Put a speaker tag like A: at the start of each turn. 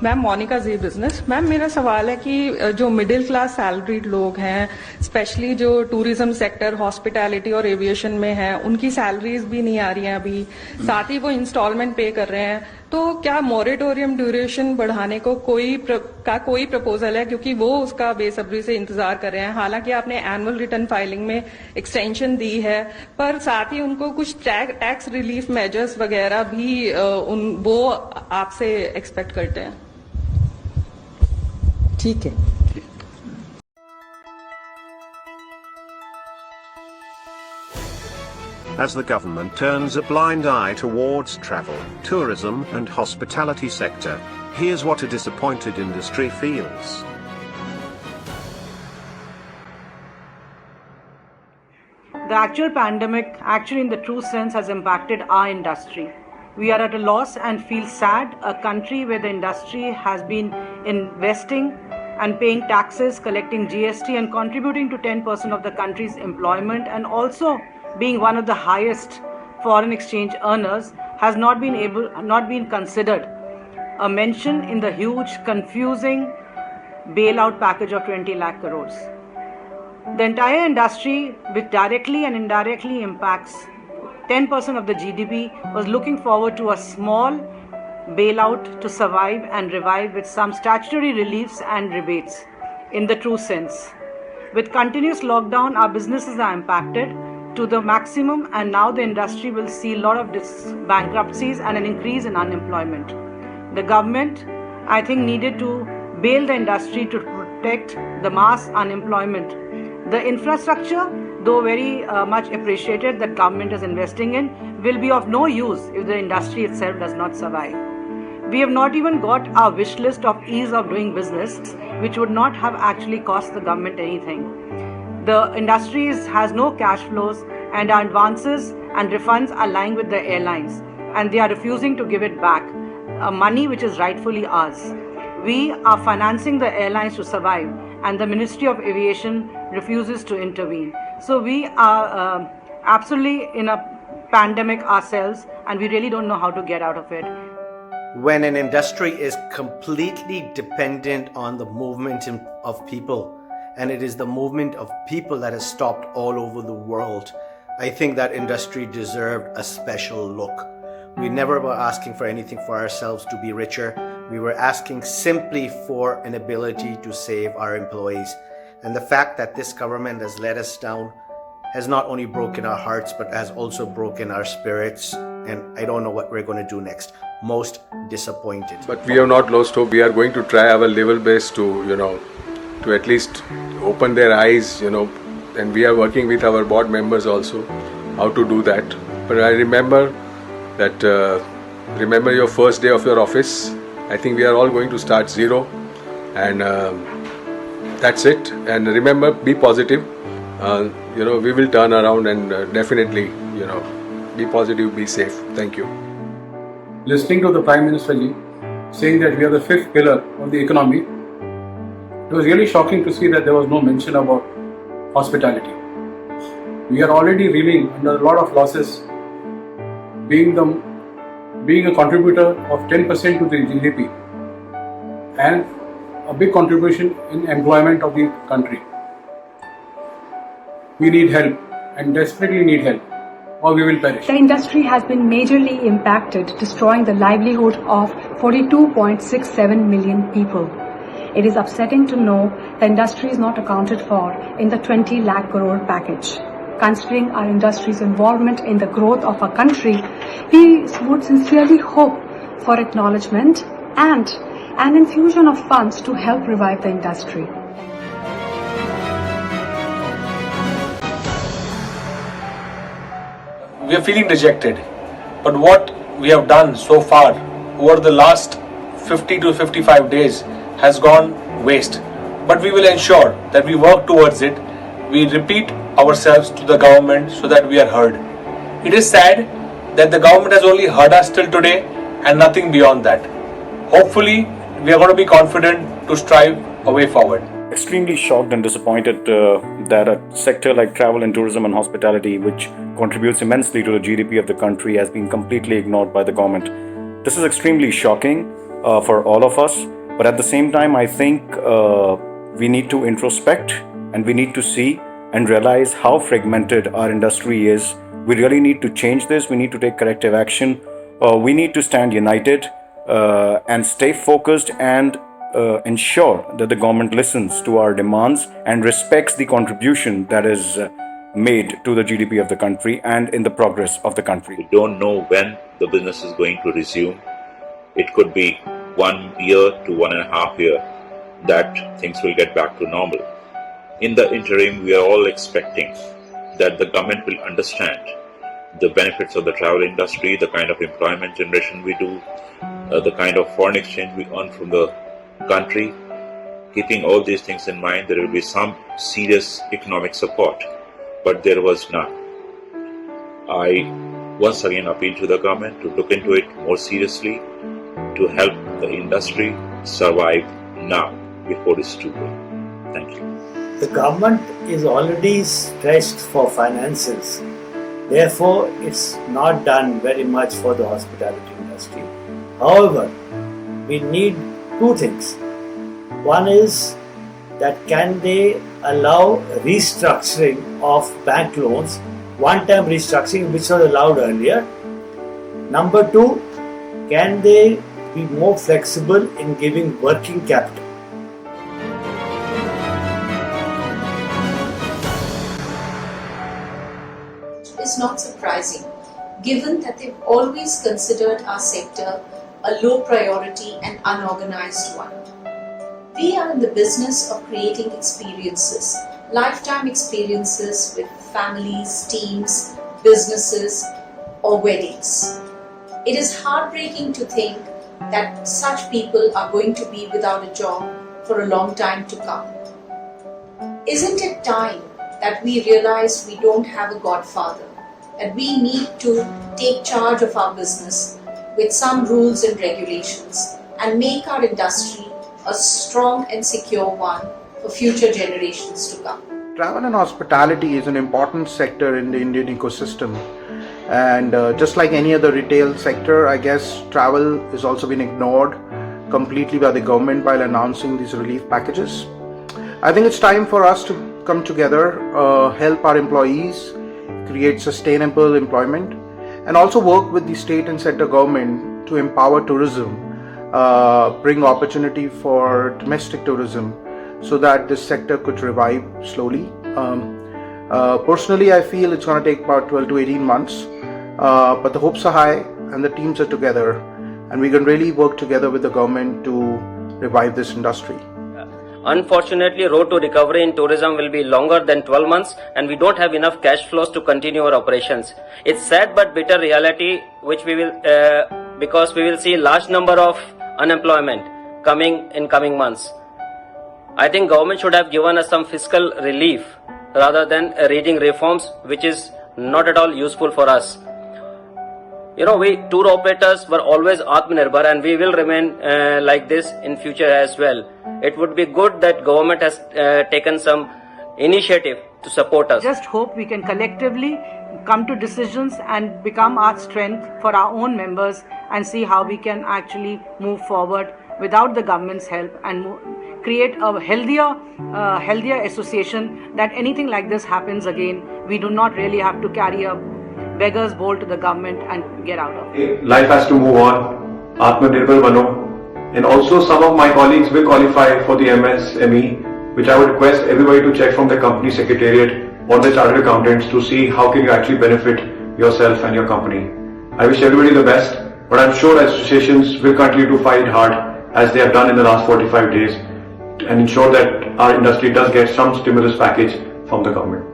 A: Ma'am Monika जी business. Ma'am मेरा सवाल है कि जो मिडिल क्लास सैलरीड लोग हैं, स्पेशली जो टूरिज्म सेक्टर, हॉस्पिटैलिटी और एविएशन में हैं, उनकी सैलरीज भी नहीं आ रही हैं अभी, साथ ही वो इंस्टॉलमेंट पे कर रहे हैं। तो क्या मॉरेटोरियम ड्यूरेशन बढ़ाने को कोई प्रपोजल है? क्योंकि वो उसका बेसब्री से इंतजार कर रहे हैं। हालांकि आपने एनुअल रिटर्न फाइलिंग में एक्सटेंशन दी है, पर साथ ही उनको कुछ टैक्स रिलीफ मेजर्स वगैरह भी वो आपसे एक्सपेक्ट करते हैं।
B: ठीक है।
C: As the government turns a blind eye towards travel, tourism and hospitality sector, here's what a disappointed industry feels.
D: The actual pandemic, actually in the true sense, has impacted our industry. We are at a loss and feel sad, a country where the industry has been investing and paying taxes, collecting GST and contributing to 10% of the country's employment, and also being one of the highest foreign exchange earners, has not been considered a mention in the huge confusing bailout package of 20 lakh crores. The entire industry, which directly and indirectly impacts 10% of the GDP, was looking forward to a small bailout to survive and revive with some statutory reliefs and rebates in the true sense. With continuous lockdown, our businesses are impacted to the maximum, and now the industry will see a lot of bankruptcies and an increase in unemployment. The government, I think, needed to bail the industry to protect the mass unemployment. The infrastructure, though very much appreciated that government is investing in, will be of no use if the industry itself does not survive. We have not even got our wish list of ease of doing business, which would not have actually cost the government anything. The industry has no cash flows, and our advances and refunds are lying with the airlines, and they are refusing to give it back, money which is rightfully ours. We are financing the airlines to survive, and the Ministry of Aviation refuses to intervene. So we are absolutely in a pandemic ourselves, and we really don't know how to get out of it.
E: When an industry is completely dependent on the movement of people, and it is the movement of people that has stopped all over the world, I think that industry deserved a special look. We never were asking for anything for ourselves to be richer. We were asking simply for an ability to save our employees. And the fact that this government has let us down has not only broken our hearts, but has also broken our spirits. And I don't know what we're going to do next. Most disappointed.
F: But we have not lost hope. We are going to try our level best to, to at least open their eyes, and we are working with our board members also how to do that. But I remember your first day of your office. I think we are all going to start zero, and that's it. And remember, be positive. We will turn around, and definitely, be positive, be safe. Thank you.
G: Listening to the Prime Minister ji saying that we are the fifth pillar of the economy, it was really shocking to see that there was no mention about hospitality. We are already reeling under a lot of losses, being a contributor of 10% to the GDP and a big contribution in employment of the country. We need help and desperately need help, or we will perish.
H: The industry has been majorly impacted, destroying the livelihood of 42.67 million people. It is upsetting to know the industry is not accounted for in the 20 lakh crore package. Considering our industry's involvement in the growth of our country, we would sincerely hope for acknowledgement and an infusion of funds to help revive the industry.
I: We are feeling dejected, but what we have done so far over the last 50 to 55 days has gone waste. But we will ensure that we work towards it. We repeat ourselves to the government so that we are heard. It is sad that the government has only heard us till today and nothing beyond that. Hopefully, we are going to be confident to strive a way forward.
J: Extremely shocked and disappointed that a sector like travel and tourism and hospitality, which contributes immensely to the GDP of the country, has been completely ignored by the government. This is extremely shocking. for all of us. But at the same time, I think we need to introspect and we need to see and realize how fragmented our industry is. We really need to change this. We need to take corrective action. We need to stand united and stay focused and ensure that the government listens to our demands and respects the contribution that is made to the GDP of the country and in the progress of the country.
B: We don't know when the business is going to resume. It could be 1 year to 1.5 years that things will get back to normal. In the interim, we are all expecting that the government will understand the benefits of the travel industry, the kind of employment generation we do, the kind of foreign exchange we earn from the country. Keeping all these things in mind, there will be some serious economic support, but there was none. I once again appeal to the government to look into it more seriously, to help the industry survive now before it's too late. Thank you.
K: The government is already stretched for finances. Therefore, it's not done very much for the hospitality industry. However, we need two things. One is that can they allow restructuring of bank loans, one-time restructuring which was allowed earlier. Number two, can they be more flexible in giving working capital?
L: Is not surprising, given that they've always considered our sector a low priority and unorganized one. We are in the business of creating experiences, lifetime experiences with families, teams, businesses, or weddings. It is heartbreaking to think that such people are going to be without a job for a long time to come. Isn't it time that we realize we don't have a godfather, that we need to take charge of our business with some rules and regulations and make our industry a strong and secure one for future generations to come?
M: Travel and hospitality is an important sector in the Indian ecosystem, and just like any other retail sector, I guess travel has also been ignored completely by the government while announcing these relief packages. I think it's time for us to come together, help our employees, create sustainable employment, and also work with the state and central government to empower tourism, bring opportunity for domestic tourism so that this sector could revive slowly. Personally, I feel it's going to take about 12 to 18 months, but the hopes are high and the teams are together, and we can really work together with the government to revive this industry.
N: Unfortunately, road to recovery in tourism will be longer than 12 months and we don't have enough cash flows to continue our operations. It's sad but bitter reality which we will, because we will see large number of unemployment coming in coming months. I think government should have given us some fiscal relief rather than reading reforms which is not at all useful for us. You know, we tour operators were always Atmanirbhar and we will remain like this in future as well. It would be good that government has taken some initiative to support us.
D: Just hope we can collectively come to decisions and become our strength for our own members and see how we can actually move forward without the government's help and create a healthier association, that anything like this happens again, we do not really have to carry a beggar's bowl to the government and get out of it.
O: Life has to move on. Atmanirbhar Bano. And also some of my colleagues will qualify for the MSME, which I would request everybody to check from the company secretariat or the chartered accountants to see how can you actually benefit yourself and your company. I wish everybody the best, but I'm sure associations will continue to fight hard as they have done in the last 45 days and ensure that our industry does get some stimulus package from the government.